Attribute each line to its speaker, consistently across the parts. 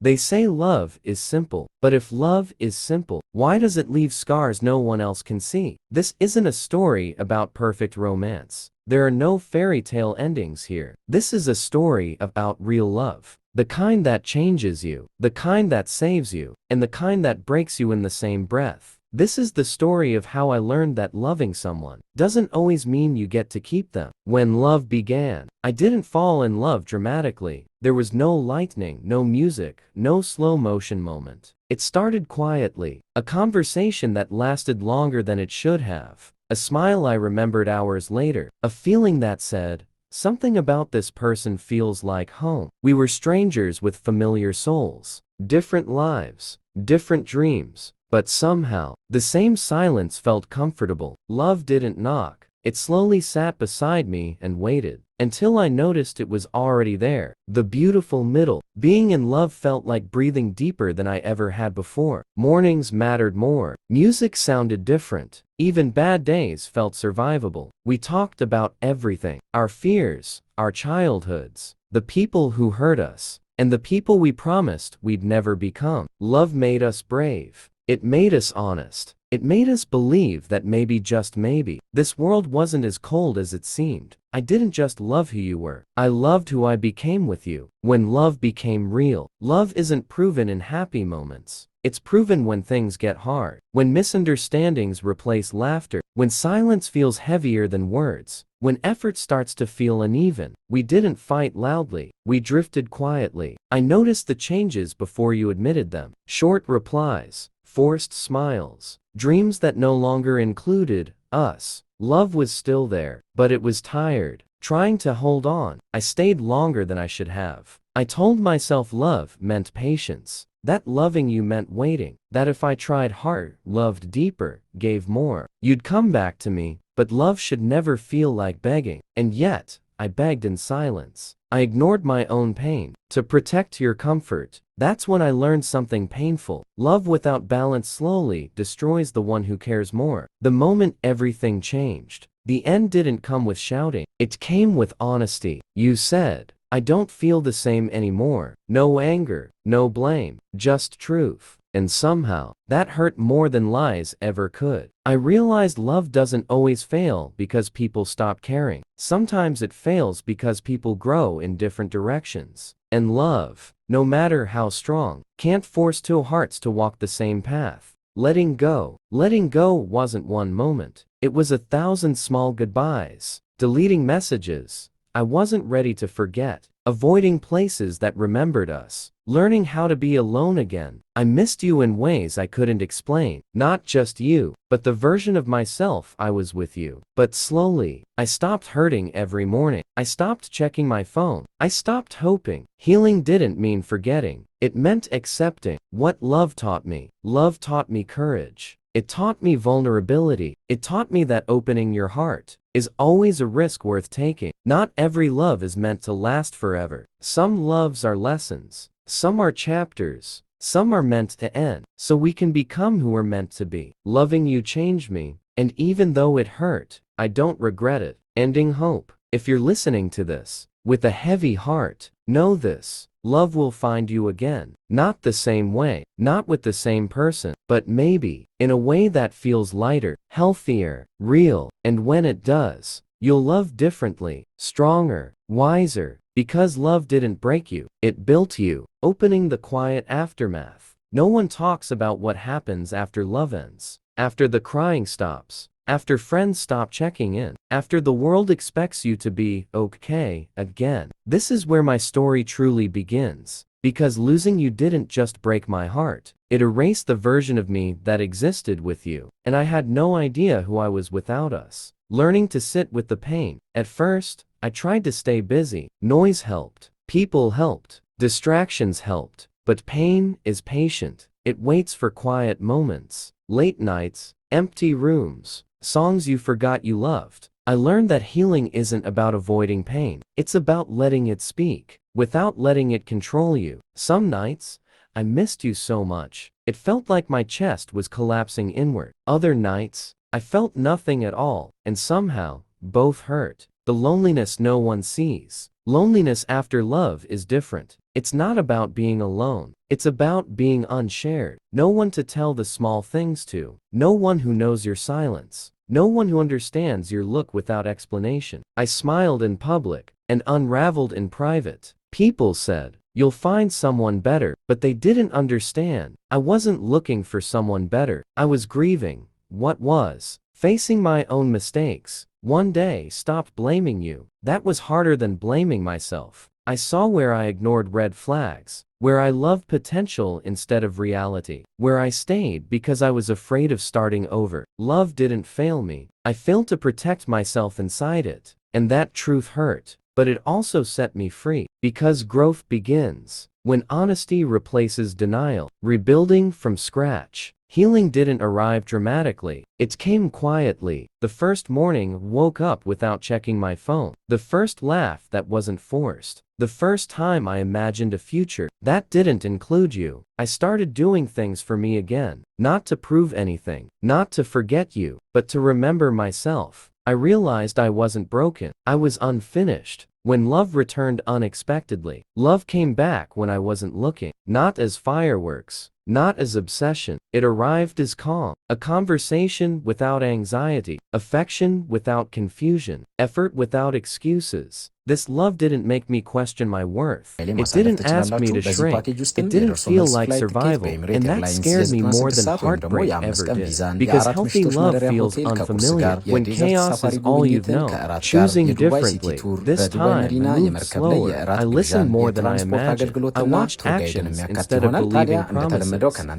Speaker 1: They say love is simple, but if love is simple, why does it leave scars no one else can see? This isn't a story about perfect romance. There are no fairy tale endings here. This is a story about real love. The kind that changes you, the kind that saves you, and the kind that breaks you in the same breath. This is the story of how I learned that loving someone doesn't always mean you get to keep them. When love began, I didn't fall in love dramatically. There was no lightning, no music, no slow motion moment. It started quietly, a conversation that lasted longer than it should have, a smile I remembered hours later, a feeling that said, something about this person feels like home. We were strangers with familiar souls, different lives, different dreams. But somehow, the same silence felt comfortable. Love didn't knock. It slowly sat beside me and waited, until I noticed it was already there. The beautiful middle. Being in love felt like breathing deeper than I ever had before. Mornings mattered more. Music sounded different. Even bad days felt survivable. We talked about everything. Our fears, our childhoods, the people who hurt us, and the people we promised we'd never become. Love made us brave. It made us honest. It made us believe that maybe, just maybe, this world wasn't as cold as it seemed. I didn't just love who you were. I loved who I became with you. When love became real, love isn't proven in happy moments. It's proven when things get hard, when misunderstandings replace laughter, when silence feels heavier than words, when effort starts to feel uneven. We didn't fight loudly. We drifted quietly. I noticed the changes before you admitted them. Short replies, forced smiles, dreams that no longer included us. Love was still there, but it was tired, trying to hold on. I stayed longer than I should have. I told myself love meant patience, that loving you meant waiting, that if I tried hard, loved deeper, gave more, you'd come back to me. But love should never feel like begging. And yet, I begged in silence. I ignored my own pain to protect your comfort. That's when I learned something painful. Love without balance slowly destroys the one who cares more. The moment everything changed, the end didn't come with shouting. It came with honesty. You said, I don't feel the same anymore. No anger, no blame, just truth. And somehow, that hurt more than lies ever could. I realized love doesn't always fail because people stop caring. Sometimes it fails because people grow in different directions. And love, no matter how strong, can't force two hearts to walk the same path. Letting go wasn't one moment. It was 1,000 small goodbyes. Deleting messages I wasn't ready to forget. Avoiding places that remembered us. Learning how to be alone again. I missed you in ways I couldn't explain. Not just you, but the version of myself I was with you. But slowly, I stopped hurting every morning. I stopped checking my phone. I stopped hoping. Healing didn't mean forgetting. It meant accepting. What love taught me? Love taught me courage. It taught me vulnerability. It taught me that opening your heart is always a risk worth taking. Not every love is meant to last forever. Some loves are lessons. Some are chapters. Some are meant to end, so we can become who we're meant to be. Loving you changed me, and even though it hurt, I don't regret it. Ending hope. If you're listening to this with a heavy heart, know this. Love will find you again. Not the same way, not with the same person, but maybe in a way that feels lighter, healthier, real. And when it does, you'll love differently, stronger, wiser, because love didn't break you, it built you. Opening the quiet aftermath. No one talks about what happens after love ends, after the crying stops, after friends stop checking in, after the world expects you to be okay again. This is where my story truly begins. Because losing you didn't just break my heart, it erased the version of me that existed with you, and I had no idea who I was without us. Learning to sit with the pain. At first, I tried to stay busy. Noise helped. People helped. Distractions helped. But pain is patient. It waits for quiet moments. Late nights, empty rooms, songs you forgot you loved. I learned that healing isn't about avoiding pain. It's about letting it speak, without letting it control you. Some nights, I missed you so much, it felt like my chest was collapsing inward. Other nights, I felt nothing at all, and somehow, both hurt. The loneliness no one sees. Loneliness after love is different. It's not about being alone. It's about being unshared. No one to tell the small things to. No one who knows your silence. No one who understands your look without explanation. I smiled in public and unraveled in private. People said, "You'll find someone better," but they didn't understand. I wasn't looking for someone better. I was grieving what was, facing my own mistakes. One day stopped blaming you. That was harder than blaming myself. I saw where I ignored red flags, where I loved potential instead of reality, where I stayed because I was afraid of starting over. Love didn't fail me. I failed to protect myself inside it. And that truth hurt. But it also set me free. Because growth begins when honesty replaces denial. Rebuilding from scratch. Healing didn't arrive dramatically. It came quietly. The first morning, woke up without checking my phone. The first laugh that wasn't forced. The first time I imagined a future that didn't include you. I started doing things for me again. Not to prove anything. Not to forget you. But to remember myself. I realized I wasn't broken. I was unfinished. When love returned unexpectedly. Love came back when I wasn't looking. Not as fireworks. Not as obsession. It arrived as calm. A conversation without anxiety. Affection without confusion. Effort without excuses. This love didn't make me question my worth. It didn't ask me to shrink. It didn't feel like survival. And that scared me more than heartbreak ever did. Because healthy love feels unfamiliar. When chaos is all you know. Choosing differently. This time, moved slower. I listened more than I imagined. I watched actions instead of believing promises.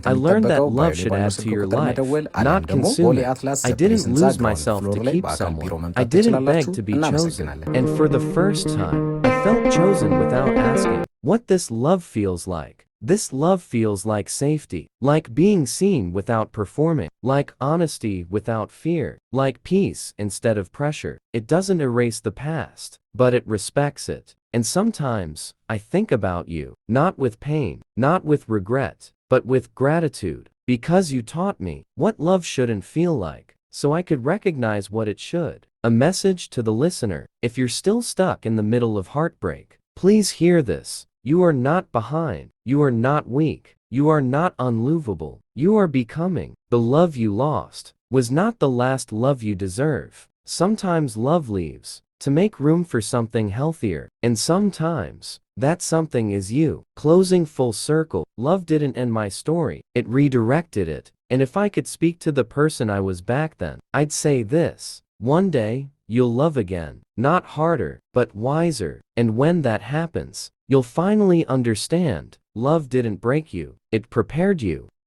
Speaker 1: I learned that love should add to your life, not consume it. I didn't lose myself to keep someone. I didn't beg to be chosen. And for the first time, I felt chosen without asking what this love feels like. This love feels like safety, like being seen without performing, like honesty without fear, like peace instead of pressure. It doesn't erase the past, but it respects it. And sometimes, I think about you, not with pain, not with regret, but with gratitude, because you taught me what love shouldn't feel like, so I could recognize what it should. A message to the listener: if you're still stuck in the middle of heartbreak, please hear this. You are not behind. You are not weak. You are not unlovable. You are becoming. The love you lost was not the last love you deserve. Sometimes love leaves to make room for something healthier, and sometimes that something is you. Closing full circle, love didn't end my story, it redirected it. And if I could speak to the person I was back then, I'd say this: one day, you'll love again. Not harder, but wiser. And when that happens, you'll finally understand, love didn't break you, it prepared you.